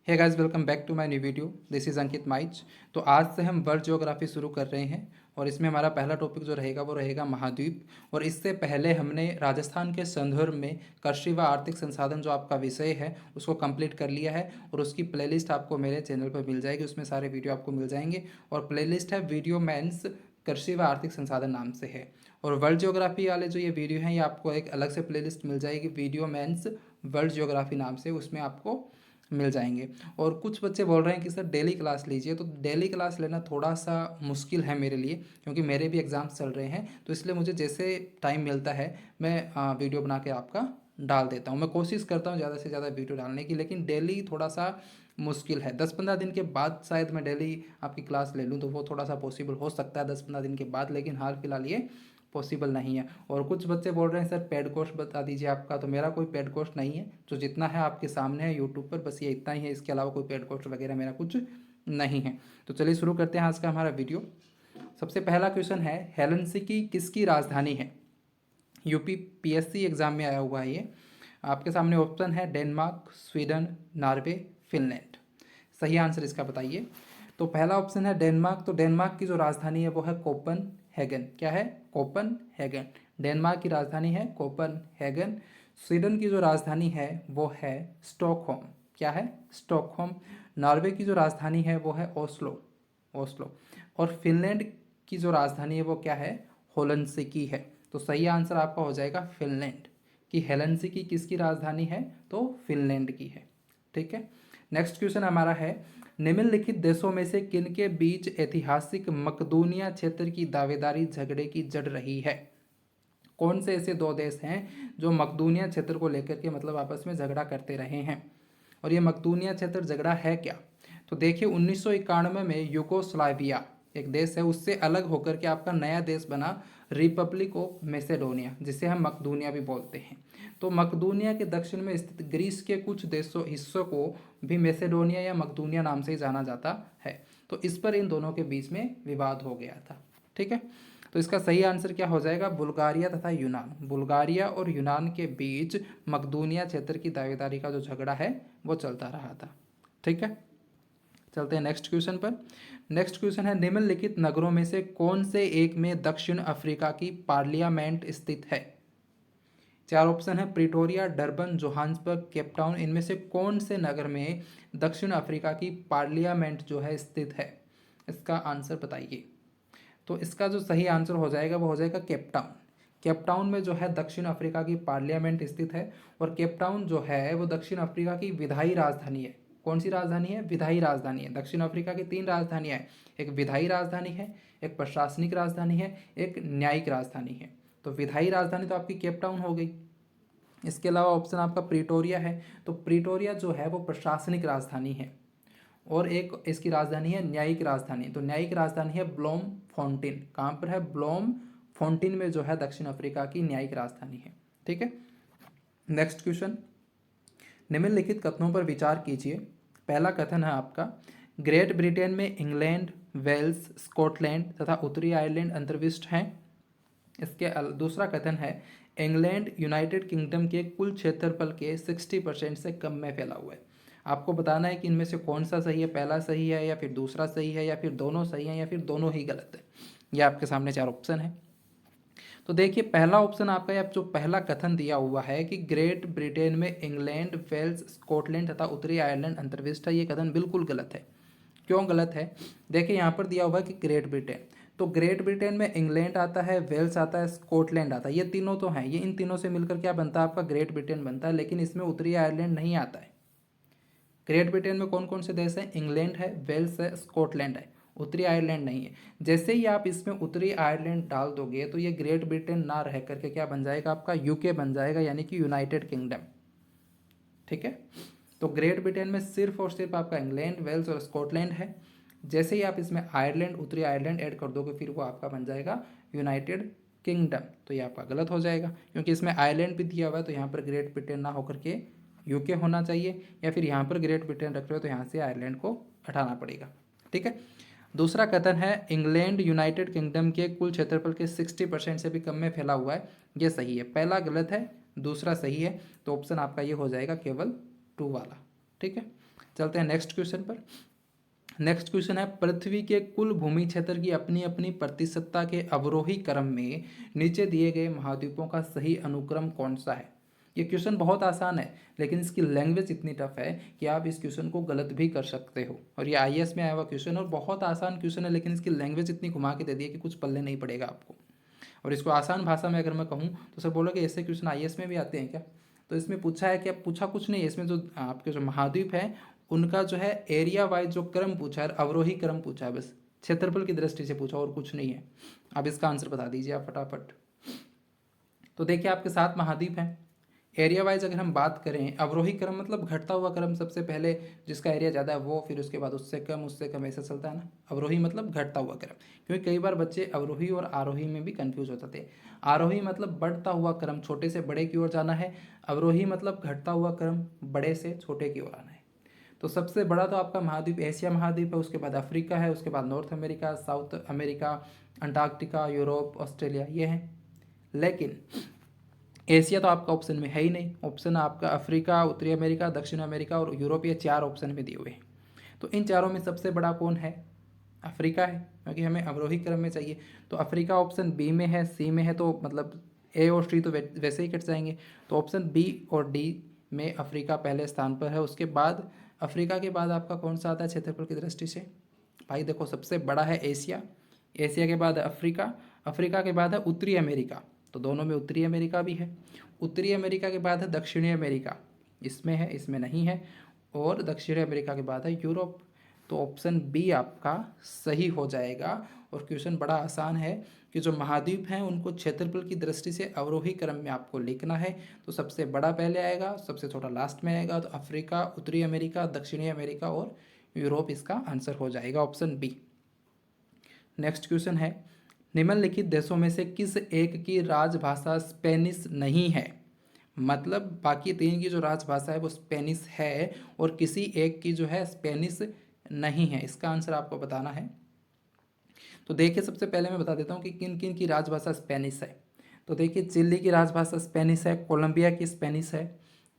Hey guys, welcome back to my new video. This is Ankit माइच। तो आज से हम वर्ल्ड ज्योग्राफी शुरू कर रहे हैं और इसमें हमारा पहला टॉपिक जो रहेगा वो रहेगा महाद्वीप। और इससे पहले हमने राजस्थान के संदर्भ में कृषि व आर्थिक संसाधन जो आपका विषय है उसको कंप्लीट कर लिया है और उसकी प्लेलिस्ट आपको मेरे चैनल पर मिल जाएगी। उसमें सारे वीडियो आपको मिल जाएंगे और प्लेलिस्ट है वीडियो मेंस कृषि व आर्थिक संसाधन नाम से है। और वर्ल्ड ज्योग्राफी वाले जो ये वीडियो हैं ये आपको एक अलग से प्लेलिस्ट मिल जाएगी, वीडियो मेंस वर्ल्ड ज्योग्राफी नाम से, उसमें आपको मिल जाएंगे। और कुछ बच्चे बोल रहे हैं कि सर डेली क्लास लीजिए, तो डेली क्लास लेना थोड़ा सा मुश्किल है मेरे लिए, क्योंकि मेरे भी एग्ज़ाम्स चल रहे हैं। तो इसलिए मुझे जैसे टाइम मिलता है मैं वीडियो बना के आपका डाल देता हूँ। मैं कोशिश करता हूँ ज़्यादा से ज़्यादा वीडियो डालने की, लेकिन डेली थोड़ा सा मुश्किल है। 10-15 दिन के बाद शायद मैं डेली आपकी क्लास ले लूँ तो वो थोड़ा सा पॉसिबल हो सकता है 10-15 दिन के बाद, लेकिन हाल फिलहाल ये पॉसिबल नहीं है। और कुछ बच्चे बोल रहे हैं सर पेड कोर्स बता दीजिए आपका, तो मेरा कोई पेड कोर्स नहीं है। जो जितना है आपके सामने है यूट्यूब पर, बस ये इतना ही है। इसके अलावा कोई पेड कोर्स वगैरह मेरा कुछ नहीं है। तो चलिए शुरू करते हैं आज का हमारा वीडियो। सबसे पहला क्वेश्चन है, हेलसिंकी किसकी राजधानी है? यूपी पीएससी एग्जाम में आया हुआ है ये। आपके सामने ऑप्शन है डेनमार्क, स्वीडन, नॉर्वे, फिनलैंड। सही आंसर इसका बताइए। तो पहला ऑप्शन है डेनमार्क। तो डेनमार्क की जो राजधानी है वो है कोपनहेगन। क्या है? कोपनहेगन। डेनमार्क की राजधानी है कोपनहेगन। स्वीडन की जो राजधानी है वो है स्टॉकहोम। क्या है? स्टॉकहोम। नॉर्वे की जो राजधानी है वो है ओस्लो, ओस्लो। और फिनलैंड की जो राजधानी है वो क्या है? हेलसिंकी है। तो सही आंसर आपका हो जाएगा फिनलैंड। कि हेलसिंकी किसकी राजधानी है? तो फिनलैंड की है। ठीक है। नेक्स्ट क्वेश्चन हमारा है, निम्नलिखित देशों में से किन के बीच ऐतिहासिक मकदूनिया क्षेत्र की दावेदारी झगड़े की जड़ रही है? कौन से ऐसे दो देश हैं जो मकदूनिया क्षेत्र को लेकर के मतलब आपस में झगड़ा करते रहे हैं? और ये मकदूनिया क्षेत्र झगड़ा है क्या? तो देखिए 1991 में यूगोस्लाविया एक देश है, उससे अलग होकर के आपका नया देश बना रिपब्लिक ऑफ मैसेडोनिया, जिसे हम मकदूनिया भी बोलते हैं। तो मकदूनिया के दक्षिण में स्थित ग्रीस के कुछ देशों हिस्सों को भी मैसेडोनिया या मकदूनिया नाम से ही जाना जाता है। तो इस पर इन दोनों के बीच में विवाद हो गया था। ठीक है। तो इसका सही आंसर क्या हो जाएगा? बुल्गारिया तथा यूनान। बुल्गारिया और यूनान के बीच मकदूनिया क्षेत्र की दावेदारी का जो झगड़ा है वो चलता रहा था। ठीक है। चलते हैं नेक्स्ट क्वेश्चन पर। नेक्स्ट क्वेश्चन है, निम्नलिखित नगरों में से कौन से एक में दक्षिण अफ्रीका की पार्लियामेंट स्थित है? चार ऑप्शन है, प्रिटोरिया, डरबन, जोहान्सबर्ग, केपटाउन। इनमें से कौन से नगर में दक्षिण अफ्रीका की पार्लियामेंट जो है स्थित है? इसका आंसर बताइए। तो इसका जो सही आंसर हो जाएगा वो हो जाएगा केपटाउन। केपटाउन में जो है दक्षिण अफ्रीका की पार्लियामेंट स्थित है। और केपटाउन जो है वो दक्षिण अफ्रीका की विधायी राजधानी है। कौन सी राजधानी है? विधायी राजधानी है। दक्षिण अफ्रीका की 3 राजधानियां हैं, एक विधायी राजधानी है, एक प्रशासनिक राजधानी है, एक न्यायिक राजधानी है। तो विधायी राजधानी तो आपकी केपटाउन हो गई। इसके अलावा ऑप्शन आपका प्रिटोरिया है। तो प्रिटोरिया जो है वो प्रशासनिक राजधानी है। और एक इसकी राजधानी है न्यायिक राजधानी। तो न्यायिक राजधानी है ब्लोम फोंटेन। कहाँ पर है? ब्लोम फोंटेन में जो है दक्षिण अफ्रीका की न्यायिक राजधानी है। ठीक है। नेक्स्ट क्वेश्चन, निम्नलिखित कथनों पर विचार कीजिए। पहला कथन है आपका, ग्रेट ब्रिटेन में इंग्लैंड, वेल्स, स्कॉटलैंड तथा उत्तरी आयरलैंड अंतर्विष्ट हैं। इसके दूसरा कथन है, इंग्लैंड यूनाइटेड किंगडम के कुल क्षेत्रफल के 60% से कम में फैला हुआ है। आपको बताना है कि इनमें से कौन सा सही है, पहला सही है या फिर दूसरा सही है या फिर दोनों सही है या फिर दोनों ही गलत है। ये आपके सामने 4 ऑप्शन है। तो देखिए पहला ऑप्शन आपका या जो पहला कथन दिया हुआ है कि ग्रेट ब्रिटेन में इंग्लैंड, वेल्स, स्कॉटलैंड तथा उत्तरी आयरलैंड अंतर्विष्ट है, ये कथन बिल्कुल गलत है। क्यों गलत है? देखिए यहाँ पर दिया हुआ है कि ग्रेट ब्रिटेन, तो ग्रेट ब्रिटेन में इंग्लैंड आता है, वेल्स आता है, स्कॉटलैंड आता है। ये तीनों तो हैं, ये इन तीनों से मिलकर क्या बनता है? आपका ग्रेट ब्रिटेन बनता है। लेकिन इसमें उत्तरी आयरलैंड नहीं आता है। ग्रेट ब्रिटेन में कौन कौन से देश हैं? इंग्लैंड है, वेल्स है, स्कॉटलैंड है, उत्तरी आयरलैंड नहीं है। जैसे ही आप इसमें उत्तरी आयरलैंड डाल दोगे तो ये ग्रेट ब्रिटेन ना रह करके क्या बन जाएगा? आपका यूके बन जाएगा, यानी कि यूनाइटेड किंगडम। ठीक है। तो ग्रेट ब्रिटेन में सिर्फ और सिर्फ आपका इंग्लैंड, वेल्स और स्कॉटलैंड है। जैसे ही आप इसमें आयरलैंड, उत्तरी आयरलैंड ऐड कर दोगे फिर वो आपका बन जाएगा यूनाइटेड किंगडम। तो ये आपका गलत हो जाएगा, क्योंकि इसमें आयरलैंड भी दिया हुआ है, तो यहाँ पर ग्रेट ब्रिटेन ना होकर के यूके होना चाहिए, या फिर यहाँ पर ग्रेट ब्रिटेन रख रहे हो तो यहाँ से आयरलैंड को हटाना पड़ेगा। ठीक है। दूसरा कथन है, इंग्लैंड यूनाइटेड किंगडम के कुल क्षेत्रफल के 60% से भी कम में फैला हुआ है। ये सही है। पहला गलत है, दूसरा सही है। तो ऑप्शन आपका ये हो जाएगा केवल 2 वाला। ठीक है। चलते हैं नेक्स्ट क्वेश्चन पर। नेक्स्ट क्वेश्चन है, पृथ्वी के कुल भूमि क्षेत्र की अपनी अपनी प्रतिशतता के अवरोही क्रम में नीचे दिए गए महाद्वीपों का सही अनुक्रम कौन सा है। ये क्वेश्चन बहुत आसान है, लेकिन इसकी लैंग्वेज इतनी टफ है कि आप इस क्वेश्चन को गलत भी कर सकते हो। और ये आईएएस में आया हुआ क्वेश्चन और बहुत आसान क्वेश्चन है, लेकिन इसकी लैंग्वेज इतनी घुमा के दे दी है कि कुछ पल्ले नहीं पड़ेगा आपको। और इसको आसान भाषा में अगर मैं कहूँ तो सर बोलोगे ऐसे क्वेश्चन आईएएस में भी आते हैं क्या। तो इसमें पूछा है कि अब पूछा कुछ नहीं है, इसमें जो आपके जो महाद्वीप हैं उनका जो है एरिया वाइज जो क्रम पूछा है, अवरोही क्रम पूछा है, बस क्षेत्रफल की दृष्टि से पूछा और कुछ नहीं है। अब इसका आंसर बता दीजिए आप फटाफट। तो देखिए आपके 7 महाद्वीप हैं। एरिया वाइज अगर हम बात करें, अवरोही क्रम मतलब घटता हुआ क्रम, सबसे पहले जिसका एरिया ज़्यादा है वो, फिर उसके बाद उससे कम ऐसा चलता है ना। अवरोही मतलब घटता हुआ क्रम, क्योंकि कई बार बच्चे अवरोही और आरोही में भी कंफ्यूज होते थे। आरोही मतलब बढ़ता हुआ क्रम, छोटे से बड़े की ओर जाना है। अवरोही मतलब घटता हुआ क्रम, बड़े से छोटे की ओर आना है। तो सबसे बड़ा तो आपका महाद्वीप एशिया महाद्वीप है, उसके बाद अफ्रीका है, उसके बाद north America, south America, Antarctica, Europe, Australia, ये हैं। लेकिन एशिया तो आपका ऑप्शन में है ही नहीं। ऑप्शन आपका अफ्रीका, उत्तरी अमेरिका, दक्षिण अमेरिका और यूरोप, ये 4 ऑप्शन में दिए हुए हैं। तो इन चारों में सबसे बड़ा कौन है? अफ्रीका है, क्योंकि हमें अवरोही क्रम में चाहिए। तो अफ्रीका ऑप्शन बी में है, सी में है, तो मतलब ए और सी तो वैसे ही कट जाएंगे। तो ऑप्शन बी और डी में अफ्रीका पहले स्थान पर है। उसके बाद अफ्रीका के बाद आपका कौन सा आता है क्षेत्रफल की दृष्टि से? भाई देखो, सबसे बड़ा है एशिया, एशिया के बाद अफ्रीका, अफ्रीका के बाद है उत्तरी अमेरिका, तो दोनों में उत्तरी अमेरिका भी है। उत्तरी अमेरिका के बाद है दक्षिणी अमेरिका, इसमें है, इसमें नहीं है। और दक्षिणी अमेरिका के बाद है यूरोप। तो ऑप्शन बी आपका सही हो जाएगा। और क्वेश्चन बड़ा आसान है कि जो महाद्वीप हैं उनको क्षेत्रफल की दृष्टि से अवरोही क्रम में आपको लिखना है। तो सबसे बड़ा पहले आएगा, सबसे छोटा लास्ट में आएगा। तो अफ्रीका, उत्तरी अमेरिका, दक्षिणी अमेरिका और यूरोप इसका आंसर हो जाएगा, ऑप्शन बी। नेक्स्ट क्वेश्चन है, निम्नलिखित देशों में से किस एक की राजभाषा स्पेनिश नहीं है। मतलब बाकी 3 की जो राजभाषा है वो स्पेनिश है और किसी एक की जो है स्पेनिश नहीं है। इसका आंसर आपको बताना है। तो देखिए, सबसे पहले मैं बता देता हूँ कि किन किन की राजभाषा स्पेनिश है। तो देखिए, चिली की राजभाषा स्पेनिश है, कोलंबिया की स्पेनिश है,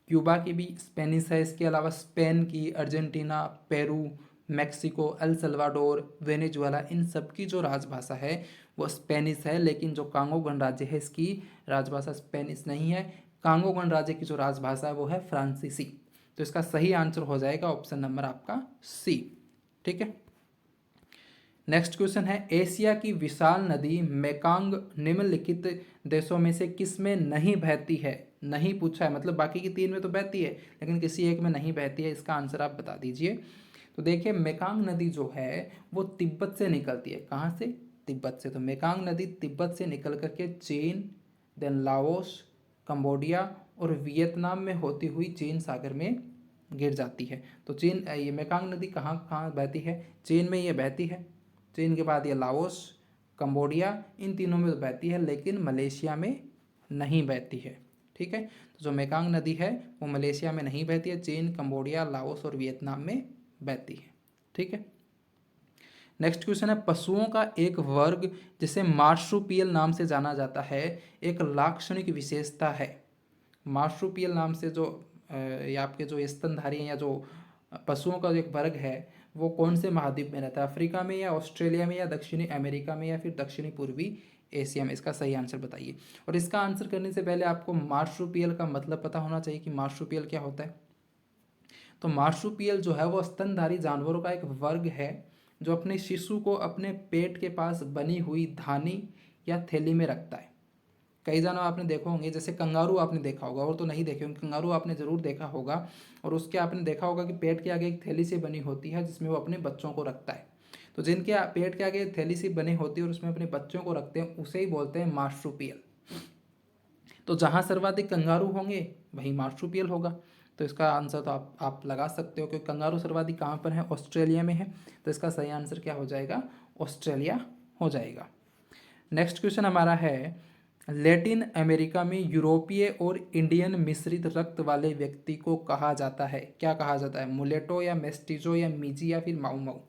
क्यूबा की भी स्पेनिश है। इसके अलावा स्पेन की, Argentina, Peru, Mexico, El Salvador, Venezuela, इन सब की जो राजभाषा है वो स्पेनिश है। लेकिन जो कांगो गणराज्य है इसकी राजभाषा स्पेनिश नहीं है। कांगो गणराज्य की जो राजभाषा है वो है फ्रांसीसी। तो इसका सही आंसर हो जाएगा ऑप्शन नंबर आपका सी। ठीक है। नेक्स्ट क्वेश्चन है, एशिया की विशाल नदी मेकांग निम्नलिखित देशों में से किस में नहीं बहती है। नहीं पूछा है, मतलब बाकी की 3 में तो बहती है लेकिन किसी एक में नहीं बहती है। इसका आंसर आप बता दीजिए। तो देखिए, मेकांग नदी जो है वो तिब्बत से निकलती है। कहाँ से? तिब्बत से। तो मेकांग नदी तिब्बत से निकल करके चीन, देन लाओस, कंबोडिया और वियतनाम में होती हुई चीन सागर में गिर जाती है। तो चीन, ये मेकांग नदी कहाँ कहाँ बहती है? चीन में ये बहती है। चीन के बाद ये लाओस, कंबोडिया, इन तीनों में तो बहती है, लेकिन मलेशिया में नहीं बहती है। ठीक है। तो जो मेकांग नदी है वो मलेशिया में नहीं बहती है, चीन, कंबोडिया, लाओस और वियतनाम में बहती है। ठीक है। नेक्स्ट क्वेश्चन है, पशुओं का एक वर्ग जिसे मार्सुपियल नाम से जाना जाता है एक लाक्षणिक विशेषता है। मार्सुपियल नाम से जो ये आपके जो स्तनधारी हैं या जो पशुओं का जो एक वर्ग है वो कौन से महाद्वीप में रहता है? अफ्रीका में या ऑस्ट्रेलिया में या दक्षिणी अमेरिका में या फिर दक्षिणी पूर्वी एशिया में? इसका सही आंसर बताइए। और इसका आंसर करने से पहले आपको मार्सुपियल का मतलब पता होना चाहिए कि मार्सुपियल क्या होता है। तो मार्सुपियल जो है वो स्तनधारी जानवरों का एक वर्ग है जो अपने शिशु को अपने पेट के पास बनी हुई धानी या थैली में रखता है। कई जानवर आपने देखा होंगे, जैसे कंगारू आपने देखा होगा, और तो नहीं देखे होंगे, कंगारू आपने ज़रूर देखा होगा। और उसके आपने देखा होगा कि पेट के आगे एक थैली सी बनी होती है जिसमें वो अपने बच्चों को रखता है। तो जिनके पेट के आगे थैली सी बनी होती है और उसमें अपने बच्चों को रखते हैं उसे ही बोलते हैं मार्सुपियल। तो जहाँ सर्वाधिक कंगारू होंगे वहीं मार्सुपियल होगा। तो इसका आंसर तो आप लगा सकते हो कि कंगारू सर्वाधिक कहाँ पर है? ऑस्ट्रेलिया में है। तो इसका सही आंसर क्या हो जाएगा? ऑस्ट्रेलिया हो जाएगा। नेक्स्ट क्वेश्चन हमारा है, लैटिन अमेरिका में यूरोपीय और इंडियन मिश्रित रक्त वाले व्यक्ति को कहा जाता है, क्या कहा जाता है? मुलेटो या मेस्टिजो या मिजी या फिर माऊ माऊ?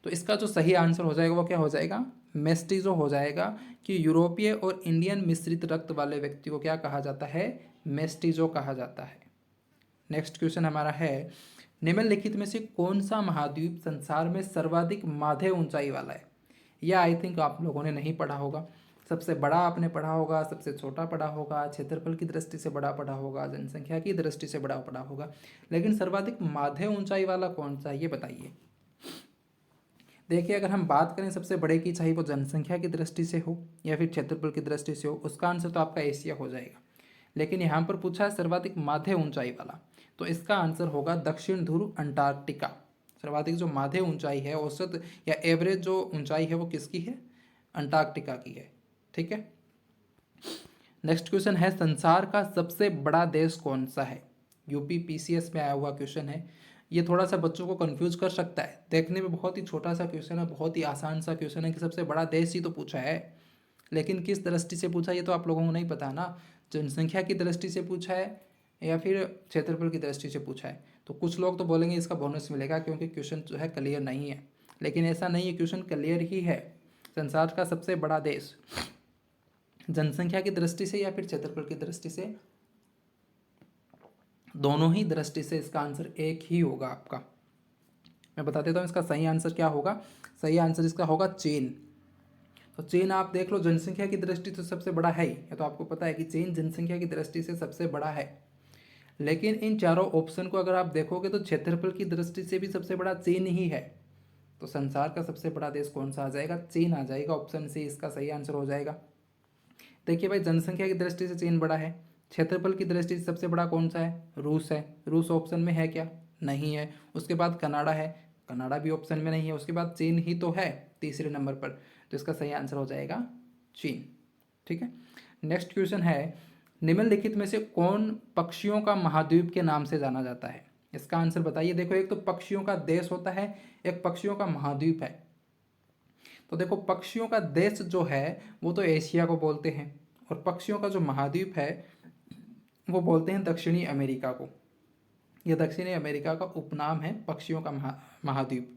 तो इसका जो सही आंसर हो जाएगा वो क्या हो जाएगा? मेस्टिजो हो जाएगा। कि यूरोपीय और इंडियन मिश्रित रक्त वाले व्यक्ति को क्या कहा जाता है? मेस्टिजो कहा जाता है। नेक्स्ट क्वेश्चन हमारा है, निम्नलिखित में से कौन सा महाद्वीप संसार में सर्वाधिक माध्य ऊंचाई वाला है? यह आई थिंक आप लोगों ने नहीं पढ़ा होगा। सबसे बड़ा आपने पढ़ा होगा, सबसे छोटा पढ़ा होगा, क्षेत्रफल की दृष्टि से बड़ा पढ़ा होगा, जनसंख्या की दृष्टि से बड़ा पढ़ा होगा, लेकिन सर्वाधिक माध्य ऊंचाई वाला कौन सा है ये बताइए। देखिए, अगर हम बात करें सबसे बड़े की, चाहे वो जनसंख्या की दृष्टि से हो या फिर क्षेत्रफल की दृष्टि से हो, उसका आंसर तो आपका एशिया हो जाएगा। लेकिन यहाँ पर पूछा है सर्वाधिक माध्य ऊंचाई वाला, तो इसका आंसर होगा दक्षिण ध्रुव अंटार्कटिका। सर्वाधिक जो माध्य ऊंचाई है, औसत या एवरेज जो ऊंचाई है वो किसकी है? अंटार्कटिका की है। ठीक है। नेक्स्ट क्वेश्चन है, संसार का सबसे बड़ा देश कौन सा है? यूपी पीसीएस में आया हुआ क्वेश्चन है। ये थोड़ा सा बच्चों को कंफ्यूज कर सकता है, देखने में बहुत ही छोटा सा क्वेश्चन है, बहुत ही आसान सा क्वेश्चन है कि सबसे बड़ा देश ही तो पूछा है, लेकिन किस दृष्टि से पूछा ये तो आप लोगों को नहीं पता ना। जनसंख्या की दृष्टि से पूछा है या फिर क्षेत्रफल की दृष्टि से पूछा है। तो कुछ लोग तो बोलेंगे इसका बोनस मिलेगा क्योंकि क्वेश्चन जो है क्लियर नहीं है, लेकिन ऐसा नहीं है, क्वेश्चन क्लियर ही है। संसार का सबसे बड़ा देश जनसंख्या की दृष्टि से या फिर क्षेत्रफल की दृष्टि से, दोनों ही दृष्टि से इसका आंसर एक ही होगा आपका। मैं बता देता हूँ इसका सही आंसर क्या होगा। सही आंसर इसका होगा चीन। तो चीन आप देख लो, जनसंख्या की दृष्टि से सबसे बड़ा है ही, ये तो आपको पता है कि चीन जनसंख्या की दृष्टि से सबसे बड़ा है। लेकिन इन चारों ऑप्शन को अगर आप देखोगे तो क्षेत्रफल की दृष्टि से भी सबसे बड़ा चीन ही है। तो संसार का सबसे बड़ा देश कौन सा आ जाएगा? चीन आ जाएगा। ऑप्शन सी इसका सही आंसर हो जाएगा। देखिए भाई, जनसंख्या की दृष्टि से चीन बड़ा है, क्षेत्रफल की दृष्टि से सबसे बड़ा कौन सा है? रूस है। रूस ऑप्शन में है क्या? नहीं है। उसके बाद कनाडा है, कनाडा भी ऑप्शन में नहीं है। उसके बाद चीन ही तो है तीसरे नंबर पर, तो इसका सही आंसर हो जाएगा चीन। ठीक है। नेक्स्ट क्वेश्चन है, निम्नलिखित में से कौन पक्षियों का महाद्वीप के नाम से जाना जाता है? इसका आंसर बताइए। देखो, एक तो पक्षियों का देश होता है, एक पक्षियों का महाद्वीप है। तो देखो, पक्षियों का देश जो है वो तो एशिया को बोलते हैं, और पक्षियों का जो महाद्वीप है वो बोलते हैं दक्षिणी अमेरिका को। यह दक्षिणी अमेरिका का उपनाम है पक्षियों का महाद्वीप।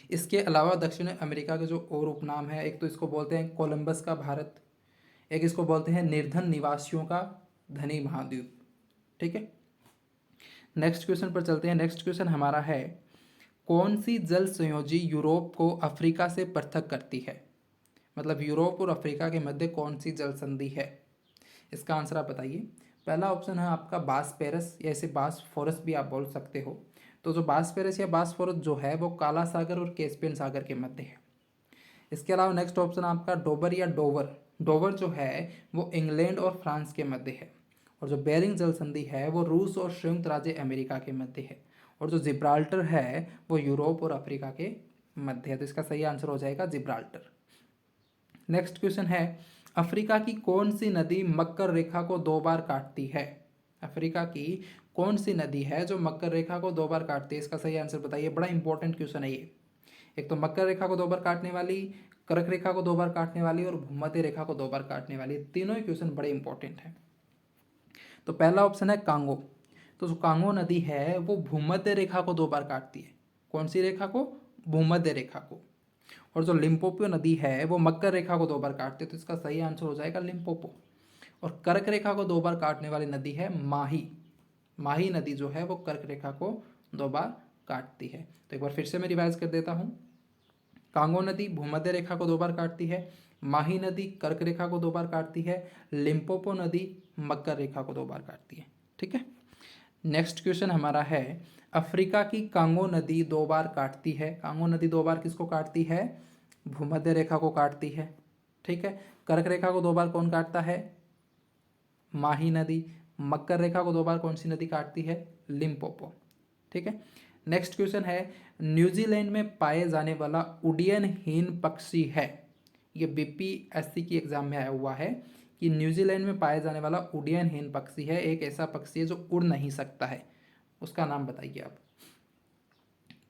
इसके अलावा दक्षिण अमेरिका के जो और उपनाम है, एक तो इसको बोलते हैं कोलंबस का भारत, एक इसको बोलते हैं निर्धन निवासियों का धनी महाद्वीप। ठीक है। नेक्स्ट क्वेश्चन पर चलते हैं। नेक्स्ट क्वेश्चन हमारा है, कौन सी जल संयोजी यूरोप को अफ्रीका से पृथक करती है? मतलब यूरोप और अफ्रीका के मध्य कौन सी जल संधि है? इसका आंसर आप बताइए। पहला ऑप्शन है आपका बासपेरस, या इसे बासफोरस भी आप बोल सकते हो। तो जो बासपेरस या बासफोरस जो है वो काला सागर और कैस्पियन सागर के मध्य है। इसके अलावा नेक्स्ट ऑप्शन आपका डोबर या डोवर। डोवर जो है वो इंग्लैंड और फ्रांस के मध्य है। और जो बेरिंग जल संधि है वो रूस और संयुक्त राज्य अमेरिका के मध्य है। और जो जिब्राल्टर है वो यूरोप और अफ्रीका के मध्य है। तो इसका सही आंसर हो जाएगा जिब्राल्टर। नेक्स्ट क्वेश्चन है, अफ्रीका की कौन सी नदी मक्कर रेखा को 2 बार काटती है? अफ्रीका की कौन सी नदी है जो मक्कर रेखा को 2 बार काटती है? इसका सही आंसर बताइए। बड़ा इंपॉर्टेंट क्वेश्चन है ये। एक तो मकर रेखा को 2 बार काटने वाली, कर्क रेखा को 2 बार काटने वाली और भूमध्य रेखा को 2 बार काटने वाली, तीनों ही क्वेश्चन बड़े इंपॉर्टेंट हैं। तो पहला ऑप्शन है कांगो। तो जो कांगो नदी है वो भूमध्य रेखा को 2 बार काटती है। कौन सी रेखा को? भूमध्य रेखा को। और जो लिम्पोपो नदी है वो मकर रेखा को 2 बार काटती है, तो इसका सही आंसर हो जाएगा लिम्पोपो। और कर्क रेखा को 2 बार काटने वाली नदी है माही। माही नदी जो है वो कर्क रेखा को 2 बार काटती है। तो एक बार फिर से मैं रिवाइज कर देता हूँ। कांगो नदी भूमध्य रेखा को 2 बार काटती है, माही नदी कर्क रेखा को 2 बार काटती है, लिम्पोपो नदी मकर रेखा को 2 बार काटती है। ठीक है। नेक्स्ट क्वेश्चन हमारा है, अफ्रीका की कांगो नदी 2 बार काटती है। कांगो नदी 2 बार किसको काटती है? भूमध्य रेखा को काटती है। ठीक है। कर्क रेखा को 2 बार कौन काटता है? माही नदी। मकर रेखा को 2 बार कौन सी नदी काटती है? लिम्पोपो। ठीक है। नेक्स्ट क्वेश्चन है, न्यूजीलैंड में पाए जाने वाला उड्डयनहीन पक्षी है। ये बीपीएससी की एग्जाम में आया हुआ है कि न्यूजीलैंड में पाए जाने वाला उड्डयनहीन पक्षी है, एक ऐसा पक्षी है जो उड़ नहीं सकता है, उसका नाम बताइए आप।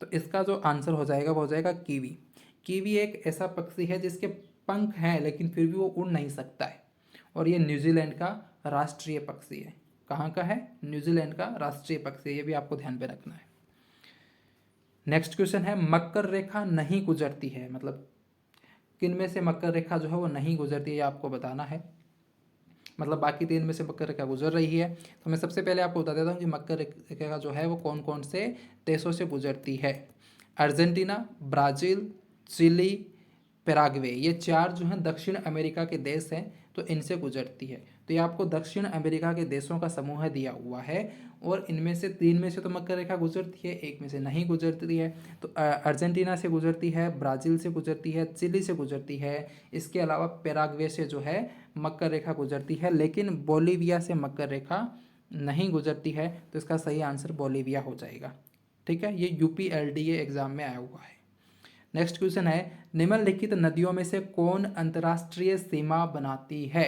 तो इसका जो आंसर हो जाएगा वो हो जाएगा कीवी। कीवी एक ऐसा पक्षी है जिसके पंख हैं लेकिन फिर भी वो उड़ नहीं सकता है, और ये न्यूजीलैंड का राष्ट्रीय पक्षी है। कहाँ का है? न्यूजीलैंड का राष्ट्रीय पक्षी है, ये भी आपको ध्यान में रखना है। नेक्स्ट क्वेश्चन है, मकर रेखा नहीं गुजरती है, मतलब किन में से मकर रेखा जो है वो नहीं गुजरती है, ये आपको बताना है। मतलब बाकी 3 में से मकर रेखा गुजर रही है। तो मैं सबसे पहले आपको बता देता हूँ कि मकर रेखा जो है वो कौन कौन से देशों से गुजरती है। अर्जेंटीना, ब्राज़ील, चिली, पैराग्वे, ये 4 जो हैं दक्षिण अमेरिका के देश हैं, तो इनसे गुजरती है। तो ये आपको दक्षिण अमेरिका के देशों का समूह दिया हुआ है और इनमें से 3 में से तो मकर रेखा गुजरती है, एक में से नहीं गुजरती है। तो अर्जेंटीना से गुजरती है, ब्राज़ील से गुजरती है, चिली से गुजरती है, इसके अलावा पैराग्वे से जो है मकर रेखा गुजरती है, लेकिन बोलीविया से मकर रेखा नहीं गुजरती है। तो इसका सही आंसर बोलीविया हो जाएगा। ठीक है, ये UPLDA एग्जाम में आया हुआ है। नेक्स्ट क्वेश्चन है, निम्नलिखित नदियों में से कौन अंतर्राष्ट्रीय सीमा बनाती है?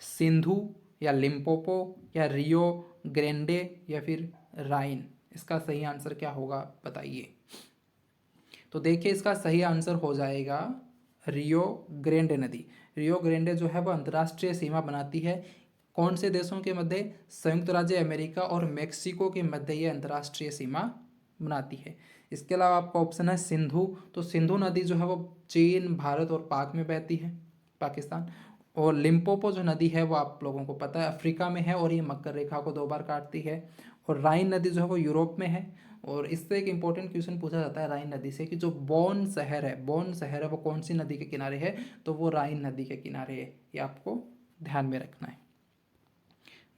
सिंधु या लिम्पोपो या रियो ग्रेंडे या फिर राइन? इसका सही आंसर क्या होगा बताइए। तो देखिए इसका सही आंसर हो जाएगा रियो ग्रेंडे नदी। रियो ग्रेंडे जो है वो अंतर्राष्ट्रीय सीमा बनाती है। कौन से देशों के मध्य? संयुक्त राज्य अमेरिका और मेक्सिको के मध्य ये अंतर्राष्ट्रीय सीमा बनाती है। इसके अलावा आपका ऑप्शन है सिंधु। तो सिंधु नदी जो है वो चीन, भारत और पाक में बहती है, पाकिस्तान। और लिम्पोपो जो नदी है वो आप लोगों को पता है अफ्रीका में है और ये मकर रेखा को 2 बार काटती है। और राइन नदी जो है वो यूरोप में है। और इससे एक इंपॉर्टेंट क्वेश्चन पूछा जाता है राइन नदी से कि जो बोन शहर है वो कौन सी नदी के किनारे है? तो वो राइन नदी के किनारे है। ये आपको ध्यान में रखना है।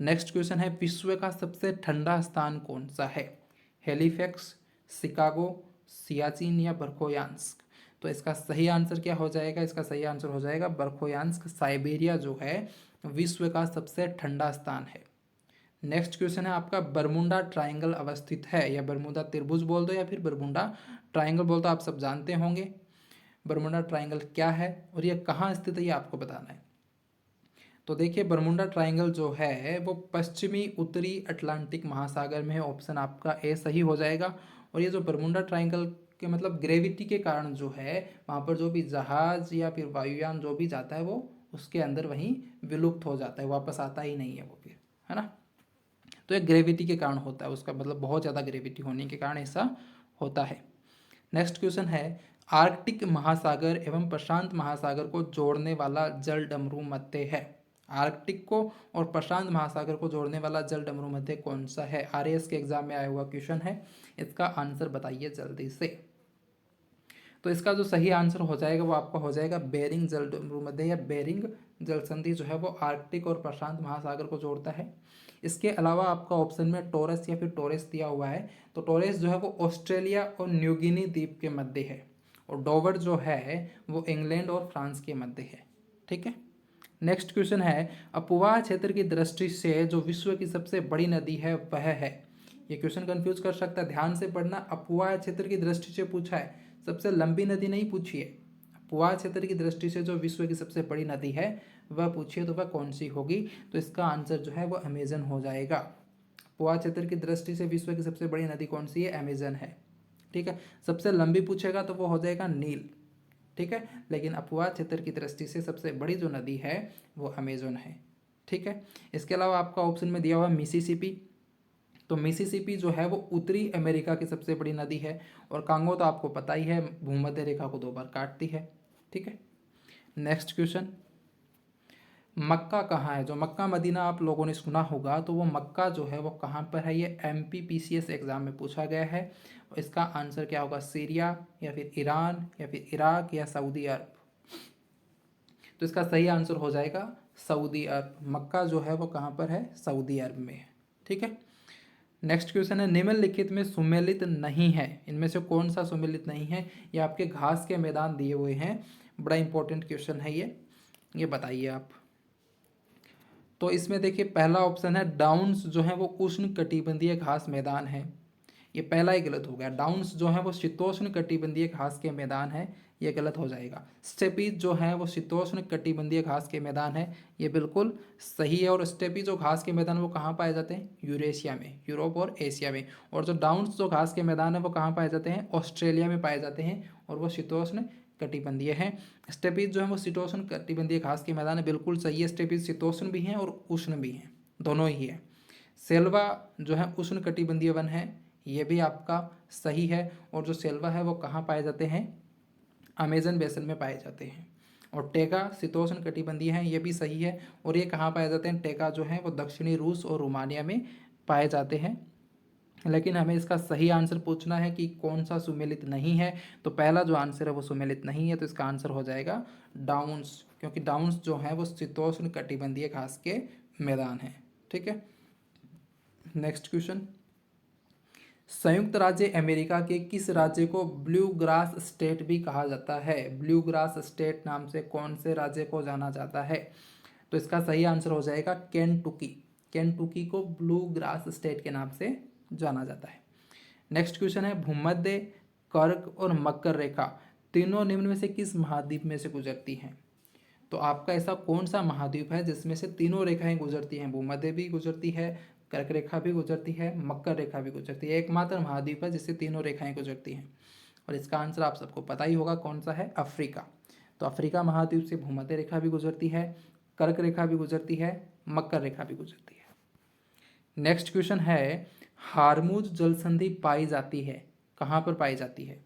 नेक्स्ट क्वेश्चन है, विश्व का सबसे ठंडा स्थान कौन सा है? हेलीफैक्स, शिकागो, सियाचिन या बर्खोयांस्क? तो इसका सही आंसर क्या हो जाएगा? इसका सही आंसर हो जाएगा बर्खोयांस्क। साइबेरिया जो है विश्व का सबसे ठंडा स्थान है। नेक्स्ट क्वेश्चन है आपका, बरमुंडा ट्रायंगल अवस्थित है, या बरमुंडा त्रिभुज बोल दो या फिर बरमुंडा ट्रायंगल बोल दो, आप सब जानते होंगे बरमुंडा ट्रायंगल क्या है और ये कहाँ स्थित है, ये आपको बताना है। तो देखिए बरमुंडा ट्रायंगल जो है वो पश्चिमी उत्तरी अटलांटिक महासागर में है। ऑप्शन आपका ए सही हो जाएगा। और ये जो बरमुंडा ट्रायंगल के मतलब ग्रेविटी के कारण जो है वहाँ पर जो भी जहाज या फिर वायुयान जो भी जाता है वो उसके अंदर वहीं विलुप्त हो जाता है, वापस आता ही नहीं है वो फिर, है ना। तो ये ग्रेविटी के कारण होता है, उसका मतलब बहुत ज़्यादा ग्रेविटी होने के कारण ऐसा होता है। नेक्स्ट क्वेश्चन है, आर्कटिक महासागर एवं प्रशांत महासागर को जोड़ने वाला जल डमरू मध्य है। आर्कटिक को और प्रशांत महासागर को जोड़ने वाला जल डमरू मध्य कौन सा है? RAS के एग्जाम में आया हुआ क्वेश्चन है, इसका आंसर बताइए जल्दी से। तो इसका जो सही आंसर हो जाएगा वो आपका हो जाएगा बेरिंग जल डमरू मध्य या बेरिंग जल संधि जो है वो आर्कटिक और प्रशांत महासागर को जोड़ता है। इसके अलावा आपका ऑप्शन में टॉरस या फिर टॉरस दिया हुआ है। तो टॉरस जो है वो ऑस्ट्रेलिया और न्यूगिनी द्वीप के मध्य है और डोवर जो है वो इंग्लैंड और फ्रांस के मध्य है। ठीक है। नेक्स्ट क्वेश्चन है, अपुवा क्षेत्र की दृष्टि से जो विश्व की सबसे बड़ी नदी है वह है। ये क्वेश्चन कंफ्यूज कर सकता है, ध्यान से पढ़ना। अपुवा क्षेत्र की दृष्टि से पूछा है, सबसे लंबी नदी नहीं पूछी है। अपुवा क्षेत्र की दृष्टि से जो विश्व की सबसे बड़ी नदी है वह पूछिए तो वह कौन सी होगी? तो इसका आंसर जो है वो अमेजन हो जाएगा। अपुवा क्षेत्र की दृष्टि से विश्व की सबसे बड़ी नदी कौन सी है? अमेजन है। ठीक है। सबसे लंबी पूछेगा तो वो हो जाएगा नील। ठीक है, लेकिन अपुवा क्षेत्र की दृष्टि से सबसे बड़ी जो नदी है वो अमेजन है। ठीक है। इसके अलावा आपका ऑप्शन में दिया हुआ मिसिसिपी। तो मिसिसिपी जो है वो उत्तरी अमेरिका की सबसे बड़ी नदी है और कांगो तो आपको पता ही है भूमध्य रेखा को 2 बार काटती है। ठीक है। नेक्स्ट क्वेश्चन, मक्का कहाँ है? जो मक्का मदीना आप लोगों ने सुना होगा, तो वो मक्का जो है वो कहाँ पर है? ये MPPCS एग्जाम में पूछा गया है। और इसका आंसर क्या होगा? सीरिया या फिर ईरान या फिर इराक या सऊदी अरब? तो इसका सही आंसर हो जाएगा सऊदी अरब। मक्का जो है वो कहाँ पर है? सऊदी अरब में है। ठीक है। नेक्स्ट क्वेश्चन है, निम्नलिखित में सुमेलित नहीं है, इनमें से कौन सा सुमेलित नहीं है? ये आपके घास के मैदान दिए हुए हैं, बड़ा इंपॉर्टेंट क्वेश्चन है ये बताइए आप। तो इसमें देखिए पहला ऑप्शन है डाउन्स जो है वो उष्ण कटिबंधीय घास मैदान है, ये पहला ही गलत हो गया। डाउन्स जो है वो शीतोष्ण कटिबंधीय घास के मैदान है, ये गलत हो जाएगा। स्टेपीज जो है वो शीतोष्ण कटिबंधीय घास के मैदान है, ये बिल्कुल सही है। और स्टेपी जो घास के मैदान वो कहाँ पाए जाते हैं? यूरेशिया में, यूरोप और एशिया में। और जो डाउन्स जो घास के मैदान है वो कहाँ पाए जाते हैं? ऑस्ट्रेलिया में पाए जाते हैं और वो शीतोष्ण कटिबंधीय है। स्टेपीज जो है वो शीतोष्ण कटिबंधीय घास के मैदान है, बिल्कुल सही है। स्टेपीज शीतोष्ण भी हैं और उष्ण भी हैं, दोनों ही है। सेल्वा जो है उष्ण कटिबंधीय वन है, ये भी आपका सही है। और जो सेल्वा है वो कहाँ पाए जाते हैं? अमेजन बेसिन में पाए जाते हैं। और टेगा शीतोष्ण कटिबंधीय हैं, ये भी सही है। और ये कहाँ पाए जाते हैं? टेगा जो है वो दक्षिणी रूस और रोमानिया में पाए जाते हैं। लेकिन हमें इसका सही आंसर पूछना है कि कौन सा सुमेलित नहीं है, तो पहला जो आंसर है वो सुमेलित नहीं है, तो इसका आंसर हो जाएगा डाउन्स, क्योंकि डाउन्स जो है वो शीतोष्ण कटिबंधीय घास के मैदान हैं। ठीक है, नेक्स्ट क्वेश्चन, संयुक्त राज्य अमेरिका के किस राज्य को ब्लू ग्रास स्टेट भी कहा जाता है? ब्लू ग्रास स्टेट नाम से कौन से राज्य को जाना जाता है? तो इसका सही आंसर हो जाएगा केंटुकी। केंटुकी को ब्लू ग्रास स्टेट के नाम से जाना जाता है। नेक्स्ट क्वेश्चन है, भूमध्य, कर्क और मकर रेखा तीनों निम्न में से किस महाद्वीप में से गुजरती हैं? तो आपका ऐसा कौन सा महाद्वीप है जिसमें से तीनों रेखाएं गुजरती हैं? भूमध्य भी गुजरती है, कर्क रेखा भी गुजरती है, मकर रेखा भी गुजरती है। एकमात्र महाद्वीप है जिससे तीनों रेखाएं गुजरती हैं, और इसका आंसर आप सबको पता ही होगा कौन सा है, अफ्रीका। तो अफ्रीका महाद्वीप से भूमध्य रेखा भी गुजरती है, कर्क रेखा भी गुजरती है, मकर रेखा भी गुजरती है। नेक्स्ट क्वेश्चन है, हार्मुज जल संधि पाई जाती है, कहाँ पर पाई जाती है?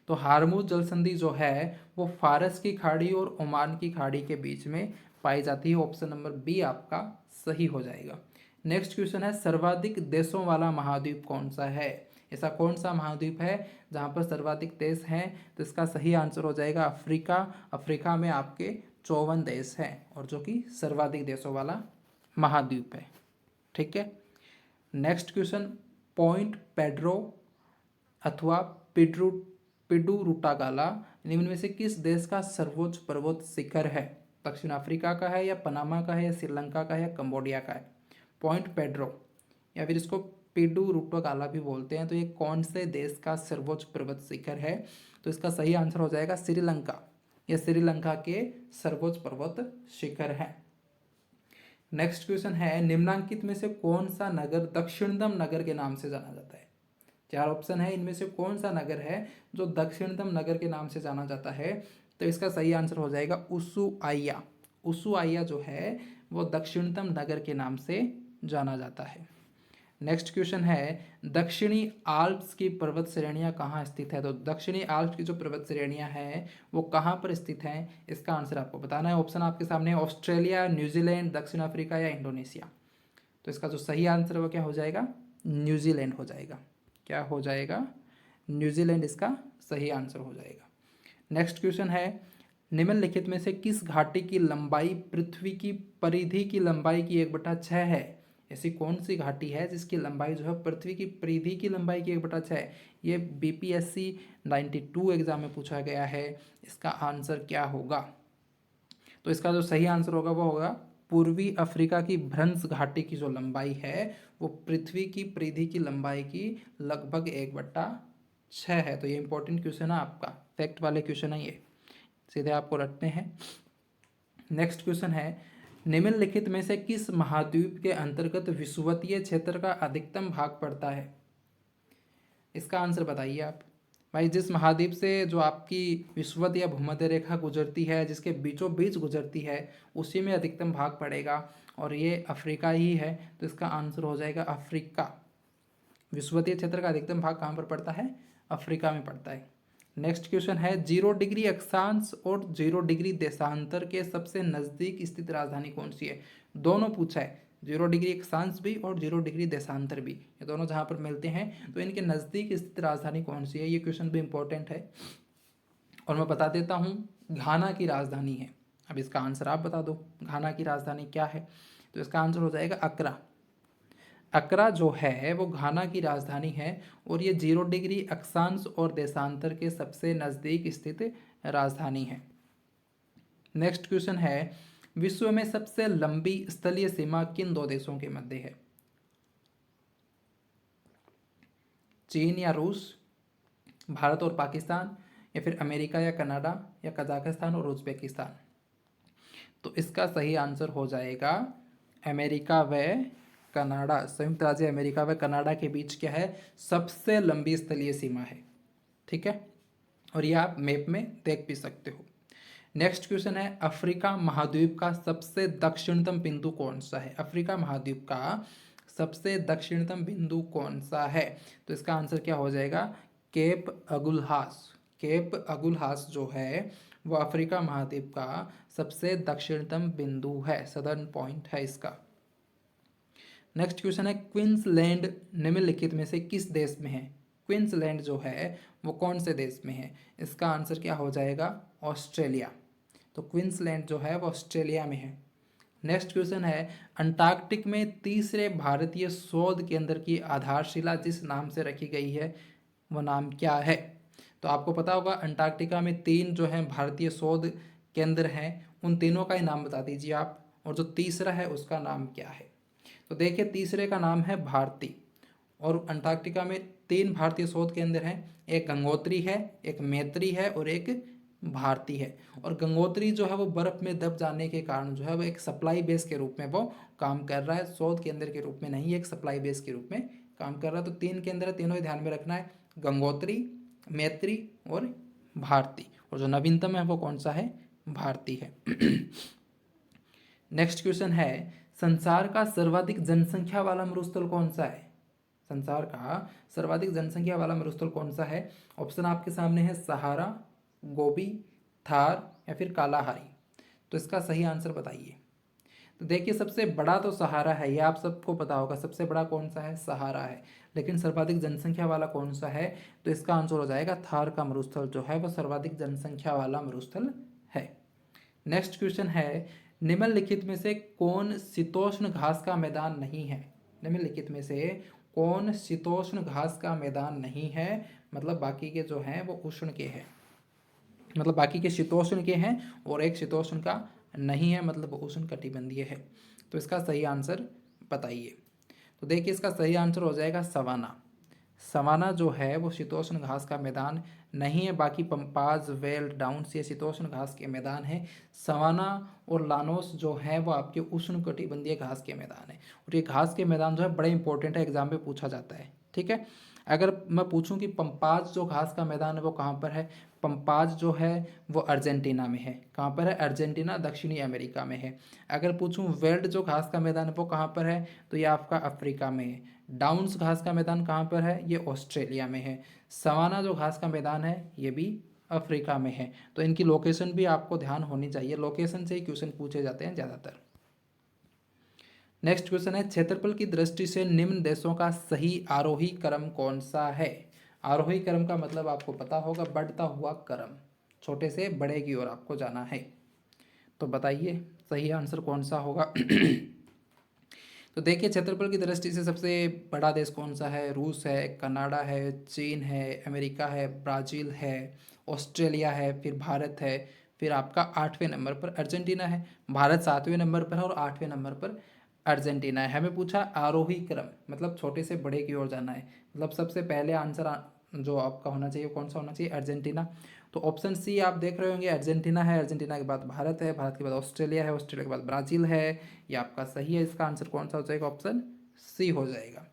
तो हार्मुज जल संधि जो है वो फारस की खाड़ी और ओमान की खाड़ी के बीच में पाई जाती है। ऑप्शन नंबर बी आपका सही हो जाएगा। नेक्स्ट क्वेश्चन है, सर्वाधिक देशों वाला महाद्वीप कौन सा है? ऐसा कौन सा महाद्वीप है जहाँ पर सर्वाधिक देश हैं? तो इसका सही आंसर हो जाएगा अफ्रीका। अफ्रीका में आपके 54 देश हैं, और जो कि सर्वाधिक देशों वाला महाद्वीप है। ठीक है, नेक्स्ट क्वेश्चन, पॉइंट पेड्रो अथवा पिडुरुटागाला निम्न में से किस देश का सर्वोच्च पर्वत शिखर है? दक्षिण अफ्रीका का है, या पनामा का है, या श्रीलंका का है, या कंबोडिया का है? पॉइंट पेड्रो या फिर इसको पिडुरुटागाला भी बोलते हैं, तो ये कौन से देश का सर्वोच्च पर्वत शिखर है? तो इसका सही आंसर हो जाएगा श्रीलंका। यह श्रीलंका के सर्वोच्च पर्वत शिखर है। नेक्स्ट क्वेश्चन है, निम्नांकित में से कौन सा नगर दक्षिणतम नगर के नाम से जाना जाता है? 4 ऑप्शन है, इनमें से कौन सा नगर है जो दक्षिणतम नगर के नाम से जाना जाता है? तो इसका सही आंसर हो जाएगा उसुआइया। उसुआइया जो है वो दक्षिणतम नगर के नाम से जाना जाता है। नेक्स्ट क्वेश्चन है, दक्षिणी आल्प्स की पर्वत श्रेणियां कहाँ स्थित है? तो दक्षिणी आल्प्स की जो पर्वत श्रेणियां हैं वो कहाँ पर स्थित हैं? इसका आंसर आपको बताना है। ऑप्शन आपके सामने, ऑस्ट्रेलिया, न्यूजीलैंड, दक्षिण अफ्रीका या इंडोनेशिया। तो इसका जो सही आंसर है वो क्या हो जाएगा? न्यूजीलैंड हो जाएगा। क्या हो जाएगा? न्यूजीलैंड इसका सही आंसर हो जाएगा। नेक्स्ट क्वेश्चन है, निम्नलिखित में से किस घाटी की लंबाई पृथ्वी की परिधि की लंबाई की 1/6 है? ऐसी कौन सी घाटी है जिसकी लंबाई जो है पृथ्वी की परिधि की लंबाई की 1/6 है? ये BPSC 92 एग्जाम में पूछा गया है। इसका आंसर क्या होगा? तो इसका जो सही आंसर होगा वो होगा पूर्वी अफ्रीका की भ्रंश घाटी की जो लंबाई है वो पृथ्वी की परिधि की लंबाई की लगभग 1/6 है। तो ये इंपॉर्टेंट क्वेश्चन है आपका, फैक्ट वाले क्वेश्चन है ये, सीधे आपको रटने हैं। नेक्स्ट क्वेश्चन है, निम्नलिखित में से किस महाद्वीप के अंतर्गत विषुवतीय क्षेत्र का अधिकतम भाग पड़ता है? इसका आंसर बताइए आप। भाई, जिस महाद्वीप से जो आपकी विषुवत या भूमध्य रेखा गुजरती है, जिसके बीचों बीच गुजरती है, उसी में अधिकतम भाग पड़ेगा, और ये अफ्रीका ही है। तो इसका आंसर हो जाएगा अफ्रीका। विषुवतीय क्षेत्र का अधिकतम भाग कहाँ पर पड़ता है? अफ्रीका में पड़ता है। नेक्स्ट क्वेश्चन है, 0 डिग्री अक्षांश और 0 डिग्री देशांतर के सबसे नज़दीक स्थित राजधानी कौन सी है? दोनों पूछा है, 0 डिग्री अक्षांश भी और 0 डिग्री देशांतर भी, ये दोनों जहाँ पर मिलते हैं तो इनके नज़दीक स्थित राजधानी कौन सी है? ये क्वेश्चन भी इंपॉर्टेंट है, और मैं बता देता हूँ, घाना की राजधानी है। अब इसका आंसर आप बता दो, घाना की राजधानी क्या है? तो इसका आंसर हो जाएगा अक्रा। अक्रा जो है वो घाना की राजधानी है, और ये 0 डिग्री अक्षांश और देशांतर के सबसे नज़दीक स्थित राजधानी है। नेक्स्ट क्वेश्चन है, विश्व में सबसे लंबी स्थलीय सीमा किन 2 देशों के मध्य है? चीन या रूस, भारत और पाकिस्तान, या फिर अमेरिका या कनाडा, या कजाकिस्तान और उज्बेकिस्तान? तो इसका सही आंसर हो जाएगा अमेरिका व कनाडा। संयुक्त राज्य अमेरिका व कनाडा के बीच क्या है? सबसे लंबी स्थलीय सीमा है। ठीक है, और ये आप मैप में देख भी सकते हो। नेक्स्ट क्वेश्चन है, अफ्रीका महाद्वीप का सबसे दक्षिणतम बिंदु कौन सा है? अफ्रीका महाद्वीप का सबसे दक्षिणतम बिंदु कौन सा है? तो इसका आंसर क्या हो जाएगा? Cape Agulhas. केप अगुलहास जो है वो अफ्रीका महाद्वीप का सबसे दक्षिणतम बिंदु है, सदर्न पॉइंट है इसका। नेक्स्ट क्वेश्चन है क्वींसलैंड निम्नलिखित में से किस देश में है? क्वींसलैंड जो है वो कौन से देश में है? इसका आंसर क्या हो जाएगा? ऑस्ट्रेलिया। तो क्वींसलैंड जो है वो ऑस्ट्रेलिया में है। नेक्स्ट क्वेश्चन है अंटार्कटिक में तीसरे भारतीय शोध केंद्र की आधारशिला जिस नाम से रखी गई है वो नाम क्या है? तो आपको पता होगा अंटार्कटिका में 3 जो है भारतीय शोध केंद्र हैं, उन तीनों का ही नाम बता दीजिए आप, और जो तीसरा है उसका नाम क्या है? तो देखिए तीसरे का नाम है भारती, और अंटार्कटिका में 3 भारतीय शोध केंद्र हैं, एक गंगोत्री है, एक मैत्री है और एक भारती है। और गंगोत्री जो है वो बर्फ़ में दब जाने के कारण जो है वो एक सप्लाई बेस के रूप में वो काम कर रहा है, शोध केंद्र के रूप में नहीं, एक सप्लाई बेस के रूप में काम कर रहा है। तो 3 केंद्र है, तीनों ही ध्यान में रखना है, गंगोत्री, मैत्री और भारती, और जो नवीनतम है वो कौन सा है? भारती है। नेक्स्ट क्वेश्चन है संसार का सर्वाधिक जनसंख्या वाला मरुस्थल कौन सा है? संसार का सर्वाधिक जनसंख्या वाला मरुस्थल कौन सा है? ऑप्शन आपके सामने है सहारा, गोबी, थार या फिर कालाहारी। तो इसका सही आंसर बताइए। तो देखिए सबसे बड़ा तो सहारा है, ये आप सबको पता होगा, सबसे बड़ा कौन सा है? सहारा है। लेकिन सर्वाधिक जनसंख्या वाला कौन सा है? तो इसका आंसर हो जाएगा थार का मरुस्थल जो है वो सर्वाधिक जनसंख्या वाला मरुस्थल है। नेक्स्ट क्वेश्चन है निम्नलिखित में से कौन शीतोष्ण घास का मैदान नहीं है? निम्नलिखित में से कौन शीतोष्ण घास का मैदान नहीं है? मतलब बाकी के जो हैं वो उष्ण के हैं, मतलब बाकी के शीतोष्ण के हैं और एक शीतोष्ण का नहीं है, मतलब उष्ण कटिबंधीय है। तो इसका सही आंसर बताइए। तो देखिए इसका सही आंसर हो जाएगा सवाना। सवाना जो है वो शीतोष्ण घास का मैदान नहीं है, बाकी पंपाज, वेल, डाउन्स ये शीतोष्ण घास के मैदान है। सवाना और लानोस जो है वो आपके उष्ण कटिबंधीय घास के मैदान है, और ये घास के मैदान जो है बड़े इंपॉर्टेंट है, एग्जाम में पूछा जाता है। ठीक है, अगर मैं पूछूं कि पंपाज जो घास का मैदान है वो कहाँ पर है? पंपाज जो है वो अर्जेंटीना में है। कहाँ पर है? अर्जेंटीना, दक्षिणी अमेरिका में है। अगर पूछूं वेल्ड जो घास का मैदान है वो कहाँ पर है? तो ये आपका अफ्रीका में है। डाउन्स घास का मैदान कहाँ पर है? ये ऑस्ट्रेलिया में है। सवाना जो घास का मैदान है ये भी अफ्रीका में है। तो इनकी लोकेशन भी आपको ध्यान होनी चाहिए, लोकेशन से ही क्वेश्चन पूछे जाते हैं ज़्यादातर। नेक्स्ट क्वेश्चन है क्षेत्रफल की दृष्टि से निम्न देशों का सही आरोही क्रम कौन सा है? आरोही क्रम का मतलब आपको पता होगा, बढ़ता हुआ क्रम, छोटे से बड़े की ओर आपको जाना है। तो बताइए सही आंसर कौन सा होगा? तो देखिए क्षेत्रफल की दृष्टि से सबसे बड़ा देश कौन सा है? रूस है, कनाडा है, चीन है, अमेरिका है, ब्राज़ील है, ऑस्ट्रेलिया है, फिर भारत है, फिर आपका 8वें नंबर पर अर्जेंटीना है। भारत 7वें नंबर पर है और 8वें नंबर पर अर्जेंटीना है। हमें पूछा आरोही क्रम, मतलब छोटे से बड़े की ओर जाना है, मतलब सबसे पहले आंसर जो आपका होना चाहिए कौन सा होना चाहिए? अर्जेंटीना। तो ऑप्शन सी आप देख रहे होंगे, अर्जेंटीना है, अर्जेंटीना के बाद भारत है, भारत के बाद ऑस्ट्रेलिया है, ऑस्ट्रेलिया के बाद ब्राज़ील है। ये आपका सही है, इसका आंसर कौन सा हो जाएगा? ऑप्शन सी हो जाएगा।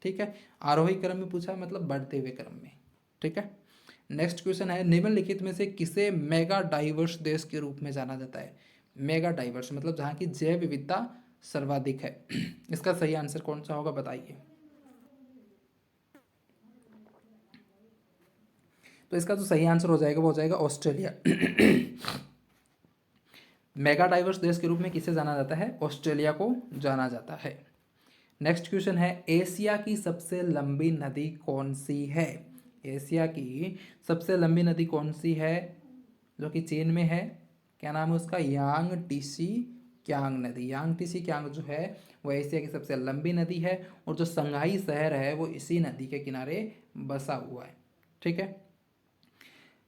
ठीक है, आरोही क्रम में पूछा, मतलब बढ़ते हुए क्रम में। ठीक है, नेक्स्ट क्वेश्चन है निम्नलिखित में से किसे मेगा डाइवर्स देश के रूप में जाना जाता है? मेगा डाइवर्स मतलब जहाँ की जैव विविधता सर्वाधिक है। इसका सही आंसर कौन सा होगा बताइए। तो इसका जो सही आंसर हो जाएगा वो हो जाएगा ऑस्ट्रेलिया। मेगा डाइवर्स देश के रूप में किसे जाना जाता है? ऑस्ट्रेलिया को जाना जाता है। नेक्स्ट क्वेश्चन है एशिया की सबसे लंबी नदी कौन सी है? एशिया की सबसे लंबी नदी कौन सी है जो कि चीन में है? क्या नाम है उसका? यांग टीसी क्यांग नदी। यांग टीसी क्यांग जो है वो एशिया की सबसे लंबी नदी है, और जो संघाई शहर है वो इसी नदी के किनारे बसा हुआ है। ठीक है,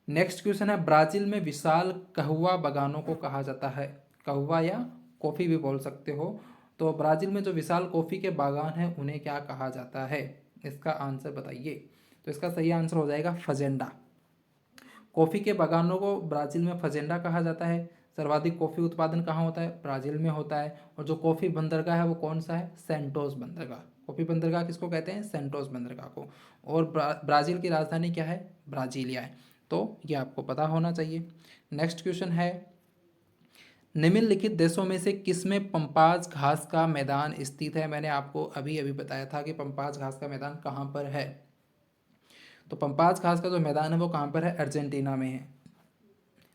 नेक्स्ट क्वेश्चन है ब्राजील में विशाल कहुआ बागानों को कहा जाता है? कहुआ या कॉफ़ी भी बोल सकते हो। तो ब्राज़ील में जो विशाल कॉफ़ी के बागान हैं उन्हें क्या कहा जाता है? इसका आंसर बताइए। तो इसका सही आंसर हो जाएगा फजेंडा। कॉफ़ी के बागानों को ब्राज़ील में फजेंडा कहा जाता है। सर्वाधिक कॉफ़ी उत्पादन कहाँ होता है? ब्राज़ील में होता है। और जो कॉफ़ी बंदरगाह है वो कौन सा है? सेंटोस बंदरगाह। कॉफ़ी बंदरगाह किसको कहते हैं? सेंटोस बंदरगाह को। और ब्राज़ील की राजधानी क्या है? ब्राज़ीलिया है। तो ये आपको पता होना चाहिए। नेक्स्ट क्वेश्चन है निम्नलिखित देशों में से किसमें पंपाज घास का मैदान स्थित है? मैंने आपको अभी अभी बताया था कि पंपाज घास का मैदान कहाँ पर है। तो पंपाज घास का जो मैदान है वो कहाँ पर है? अर्जेंटीना में है।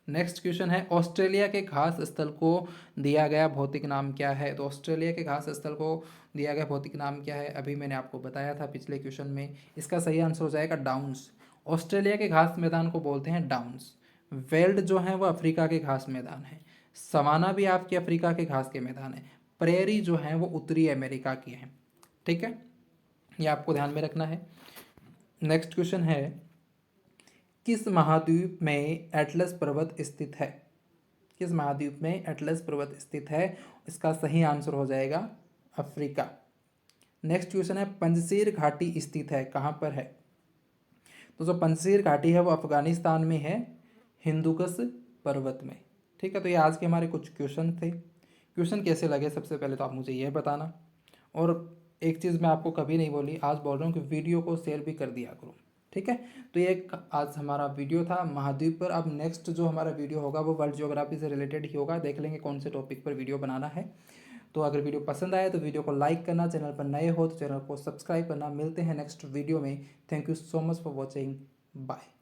नेक्स्ट क्वेश्चन है ऑस्ट्रेलिया के घास स्थल को दिया गया भौतिक नाम क्या है। तो ऑस्ट्रेलिया के घास स्थल को दिया गया भौतिक नाम क्या है, अभी मैंने आपको बताया था पिछले क्वेश्चन में। इसका सही आंसर हो जाएगा डाउन्स। ऑस्ट्रेलिया के घास मैदान को बोलते हैं डाउन्स। वेल्ड जो है वो अफ्रीका के घास मैदान है। सवाना भी आपके अफ्रीका के घास के मैदान है। प्रेरी जो है वो उत्तरी अमेरिका की है। ठीक है, ये आपको ध्यान में रखना है। नेक्स्ट क्वेश्चन है किस महाद्वीप में एटलस पर्वत स्थित है। किस महाद्वीप में एटलस पर्वत स्थित है, इसका सही आंसर हो जाएगा अफ्रीका। नेक्स्ट क्वेश्चन है पंजशीर घाटी स्थित है कहाँ पर है। तो जो पंजशीर घाटी है वो अफगानिस्तान में है, हिंदुकुश पर्वत में। ठीक है, तो ये आज के हमारे कुछ क्वेश्चन थे। क्वेश्चन कैसे लगे सबसे पहले तो आप मुझे ये बताना। और एक चीज़ मैं आपको कभी नहीं बोली, आज बोल रहा हूँ कि वीडियो को शेयर भी कर दिया करो। ठीक है, तो ये एक आज हमारा वीडियो था महाद्वीप पर। अब नेक्स्ट जो हमारा वीडियो होगा वो वर्ल्ड ज्योग्राफी से रिलेटेड ही होगा। देख लेंगे कौन से टॉपिक पर वीडियो बनाना है। तो अगर वीडियो पसंद आए तो वीडियो को लाइक करना, चैनल पर नए हो तो चैनल को सब्सक्राइब करना। मिलते हैं नेक्स्ट वीडियो में। Thank you so much for watching, bye.